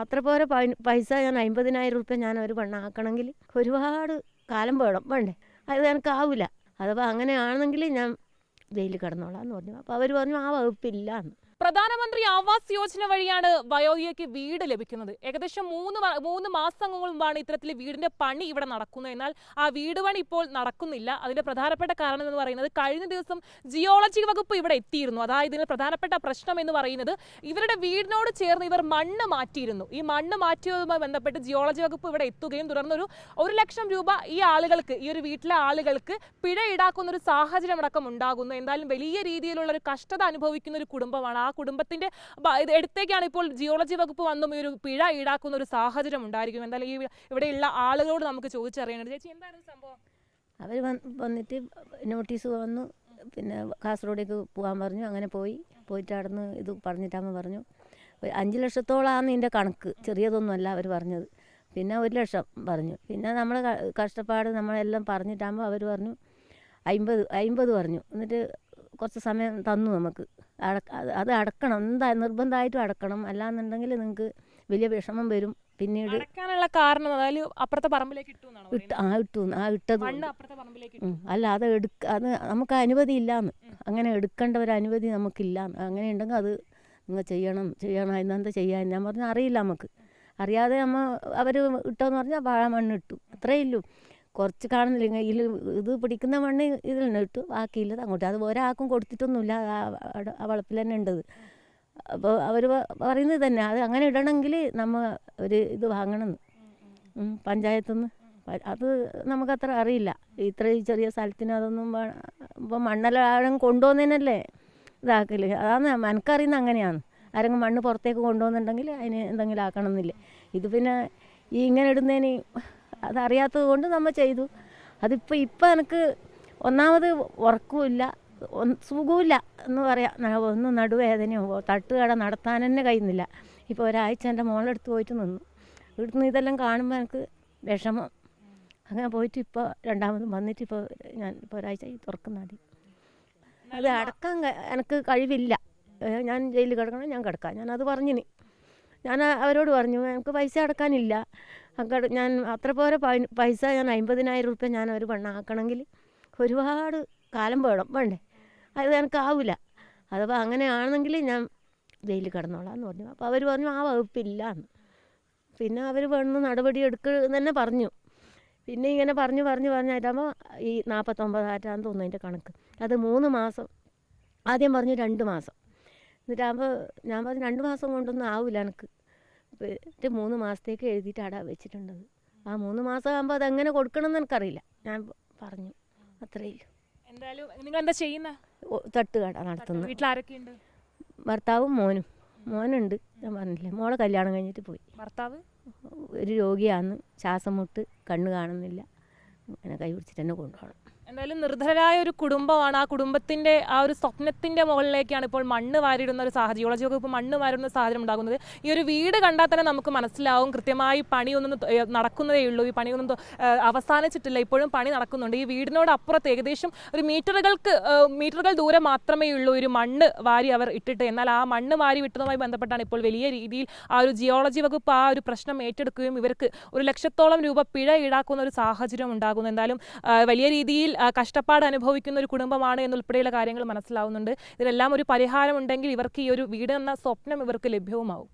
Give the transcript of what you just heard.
അത്ര പോലെ പൈസ ഞാൻ 50,000 റുപ്യ ഞാൻ ഒരു പെണ്ണാക്കണമെങ്കിൽ ഒരുപാട് കാലം വേണ്ടേ, അത് എനിക്കാവില്ല. അഥവാ അങ്ങനെയാണെങ്കിൽ ഞാൻ ജയിലിൽ കിടന്നോളാം എന്ന് പറഞ്ഞു. അപ്പോൾ അവർ പറഞ്ഞു ആ വകുപ്പില്ല എന്ന്. പ്രധാനമന്ത്രി ആവാസ് യോജന വഴിയാണ് വയോധികയ്ക്ക് വീട് ലഭിക്കുന്നത്. ഏകദേശം മൂന്ന് മാസങ്ങൾ മുമ്പാണ് ഇത്തരത്തിൽ വീടിന്റെ പണി ഇവിടെ നടക്കുന്നത്. എന്നാൽ ആ വീട് പണി ഇപ്പോൾ നടക്കുന്നില്ല. അതിന്റെ പ്രധാനപ്പെട്ട കാരണം എന്ന് പറയുന്നത് കഴിഞ്ഞ ദിവസം ജിയോളജി വകുപ്പ് ഇവിടെ എത്തിയിരുന്നു. അതായത് ഇതിന് പ്രധാനപ്പെട്ട പ്രശ്നം എന്ന് പറയുന്നത് ഇവരുടെ വീടിനോട് ചേർന്ന് ഇവർ മണ്ണ് മാറ്റിയിരുന്നു. ഈ മണ്ണ് മാറ്റിയതുമായി ബന്ധപ്പെട്ട് ജിയോളജി വകുപ്പ് ഇവിടെ എത്തുകയും തുടർന്നൊരു 1 ലക്ഷം രൂപ ഈ ആളുകൾക്ക്, ഈ ഒരു വീട്ടിലെ ആളുകൾക്ക് പിഴ ഈടാക്കുന്ന ഒരു സാഹചര്യം അടക്കം ഉണ്ടാകുന്നു. എന്തായാലും വലിയ രീതിയിലുള്ള ഒരു കഷ്ടത അനുഭവിക്കുന്ന ഒരു കുടുംബമാണ്. ആ കുടുംബത്തിന്റെ അടുത്തേക്കാണ് ഇപ്പോൾ ജിയോളജി വകുപ്പ് വന്നും ഈ ഒരു പിഴ ഈടാക്കുന്ന ഒരു സാഹചര്യം ഉണ്ടായിരിക്കും. എന്തായാലും ഈ ഇവിടെയുള്ള ആളുകളോട് നമുക്ക് ചോദിച്ചറിയണം. ചേച്ചി, എന്തായിരുന്നു സംഭവം? അവർ വന്നിട്ട് നോട്ടീസ് വന്നു, പിന്നെ കാസർഗോഡേക്ക് പോകാൻ പറഞ്ഞു. അങ്ങനെ പോയിട്ട് അവിടുന്ന് ഇത് പറഞ്ഞിട്ടാകുമ്പോൾ പറഞ്ഞു 5 ലക്ഷത്തോളമാണ് ഇതിൻ്റെ കണക്ക്, ചെറിയതൊന്നുമല്ല അവർ പറഞ്ഞത്. പിന്നെ 1 ലക്ഷം പറഞ്ഞു. പിന്നെ നമ്മൾ കഷ്ടപ്പാട് നമ്മളെല്ലാം പറഞ്ഞിട്ടാകുമ്പോൾ അവർ പറഞ്ഞു 50 പറഞ്ഞു. എന്നിട്ട് കുറച്ച് സമയം തന്നു നമുക്ക്. അത് അടക്കണം, നിർബന്ധമായിട്ടും അടക്കണം, അല്ലാന്നുണ്ടെങ്കിൽ നിങ്ങൾക്ക് വലിയ വിഷമം വരും. പിന്നീട് കാരണം അപ്പുറത്തെ പറമ്പിലേക്ക് ഇട്ടത് അല്ല, അത് നമുക്ക് അനുമതി ഇല്ലാന്ന്. അങ്ങനെ എടുക്കേണ്ട ഒരു അനുമതി നമുക്കില്ലാന്ന്. അങ്ങനെ ഉണ്ടെങ്കിൽ അത് നിങ്ങൾ ചെയ്യണം എന്നെന്താ ചെയ്യാൻ. ഞാൻ പറഞ്ഞു അറിയില്ല, നമുക്ക് അറിയാതെ അവർ ഇട്ടോന്ന് പറഞ്ഞാൽ വാഴ മണ്ണ് ഇട്ടു, അത്രയേ ഉള്ളൂ. കുറച്ച് കാണുന്നില്ല, ഇത് പിടിക്കുന്ന മണ്ണ് ഇതിൽ തന്നെ ഇട്ടു, ബാക്കിയില്ലത് അങ്ങോട്ട്. അത് ഒരാൾക്കും കൊടുത്തിട്ടൊന്നുമില്ല, ആ വളപ്പിൽ തന്നെ ഉണ്ടത്. അപ്പോൾ അവർ പറയുന്നത് തന്നെ അത് അങ്ങനെ ഇടണമെങ്കിൽ ഒരു ഇത് വാങ്ങണമെന്ന് പഞ്ചായത്തു നിന്ന്. അത് നമുക്കത്ര അറിയില്ല. ഇത്രയും ചെറിയ സ്ഥലത്തിന് അതൊന്നും ഇപ്പോൾ മണ്ണെല്ലാം കൊണ്ടുപോകുന്നതിനല്ലേ ഇതാക്കല്. അതാണ് എനിക്കറിയുന്നത്, അങ്ങനെയാണ്. ആരെങ്കിലും മണ്ണ് പുറത്തേക്ക് കൊണ്ടുപോകുന്നുണ്ടെങ്കിൽ അതിന് എന്തെങ്കിലും ആക്കണമെന്നില്ലേ. ഇത് പിന്നെ ഇങ്ങനെ ഇടുന്നതിന് അതറിയാത്തത് കൊണ്ട് നമ്മൾ ചെയ്തു. ഇപ്പം എനിക്ക് ഒന്നാമത് ഉറക്കമില്ല, സുഖമില്ല എന്ന് പറയാം. ഒന്നും നടുവേദനയോ തട്ടുകട നടത്താൻ തന്നെ കഴിയുന്നില്ല. ഇപ്പോൾ ഒരാഴ്ച എൻ്റെ മോളെടുത്ത് പോയിട്ട് നിന്നു. ഇവിടുന്ന് ഇതെല്ലാം കാണുമ്പോൾ എനിക്ക് വിഷമം. അങ്ങനെ പോയിട്ട് ഇപ്പോൾ രണ്ടാമതും വന്നിട്ട് ഇപ്പോൾ ഒരാഴ്ച തുറക്കുന്നാടി. അത് അടക്കാൻ എനിക്ക് കഴിവില്ല. ഞാൻ ജയിലിൽ കിടക്കണം, ഞാൻ കിടക്കാം. ഞാനത് പറഞ്ഞിന്. ഞാൻ അവരോട് പറഞ്ഞു എനിക്ക് പൈസ അടക്കാനില്ല. ഞാൻ അത്ര പോലെ പൈസ ഞാൻ 50,000 റുപ്യ ഞാൻ ഒരു പെണ്ണാക്കണമെങ്കിൽ ഒരുപാട് കാലം വേണ്ടേ, അത് എനിക്കാവില്ല. അഥവാ അങ്ങനെയാണെങ്കിൽ ഞാൻ ജയിലിൽ കിടന്നോളാം എന്ന് പറഞ്ഞു. അപ്പോൾ അവർ പറഞ്ഞു ആ വകുപ്പില്ല എന്ന്. പിന്നെ അവർ വേണമെന്ന് നടപടി എടുക്കുമെന്ന് തന്നെ പറഞ്ഞു. പിന്നെ ഇങ്ങനെ പറഞ്ഞിട്ടാകുമ്പോൾ ഈ 49,000 തോന്നുന്നു അതിൻ്റെ കണക്ക്. അത് 3 മാസം, ആദ്യം പറഞ്ഞു 2 മാസം. എന്നിട്ടാകുമ്പോൾ ഞാൻ പറഞ്ഞു 2 മാസം കൊണ്ടൊന്നും ആവില്ല എനിക്ക്. 3 മാസത്തേക്ക് എഴുതിയിട്ട് അട വെച്ചിട്ടുണ്ടത്. ആ 3 മാസം ആകുമ്പോൾ അതെങ്ങനെ കൊടുക്കണമെന്ന് എനിക്കറിയില്ല. ഞാൻ പറഞ്ഞു അത്രയേ. എന്തായാലും നിങ്ങൾ എന്താ ചെയ്യുന്നത്? തട്ടുകട നടത്തുന്നു. വീട്ടിലാരൊക്കെയുണ്ട്? ഭർത്താവും മോനുണ്ട്. ഞാൻ പറഞ്ഞില്ലേ, മോളെ കല്യാണം കഴിഞ്ഞിട്ട് പോയി. ഭർത്താവ് ഒരു രോഗിയാന്ന്, ശ്വാസം മുട്ട്, കണ്ണ് കാണുന്നില്ല. അങ്ങനെ കൈ പിടിച്ചിട്ട് തന്നെ കൊണ്ടുപോകണം. എന്തായാലും നിർധനരായ ഒരു കുടുംബമാണ്. ആ കുടുംബത്തിന്റെ ആ ഒരു സ്വപ്നത്തിന്റെ മുകളിലേക്കാണ് ഇപ്പോൾ മണ്ണ് വാരിടുന്ന ഒരു സാഹചര്യം, ജിയോളജി വകുപ്പ് മണ്ണ് വാരിടുന്ന സാഹചര്യം ഉണ്ടാകുന്നത്. ഈ ഒരു വീട് കണ്ടാൽ തന്നെ നമുക്ക് മനസ്സിലാവും കൃത്യമായി പണിയൊന്നും നടക്കുന്നതേ ഉള്ളൂ. ഈ പണിയൊന്നും അവസാനിച്ചിട്ടില്ല, ഇപ്പോഴും പണി നടക്കുന്നുണ്ട്. ഈ വീടിനോട് അപ്പുറത്ത് ഏകദേശം ഒരു മീറ്ററുകൾ ദൂരം മാത്രമേ ഉള്ളൂ ഒരു മണ്ണ് വാരി അവർ ഇട്ടിട്ട്. എന്നാൽ ആ മണ്ണ് വാരി വിട്ടതുമായി ബന്ധപ്പെട്ടാണ് ഇപ്പോൾ വലിയ രീതിയിൽ ആ ഒരു ജിയോളജി വകുപ്പ് ആ ഒരു പ്രശ്നം ഏറ്റെടുക്കുകയും ഇവർക്ക് 1 ലക്ഷത്തോളം രൂപ പിഴ ഈടാക്കുന്ന ഒരു സാഹചര്യം ഉണ്ടാകുന്നു. എന്തായാലും വലിയ രീതിയിൽ കഷ്ടപ്പാട് അനുഭവിക്കുന്ന ഒരു കുടുംബമാണ് എന്നുൾപ്പെടെയുള്ള കാര്യങ്ങൾ മനസ്സിലാവുന്നുണ്ട്. ഇതിനെല്ലാം ഒരു പരിഹാരം ഉണ്ടെങ്കിൽ ഇവർക്ക് ഈ ഒരു വീട് എന്ന സ്വപ്നം ഇവർക്ക് ലഭ്യവുമാവും.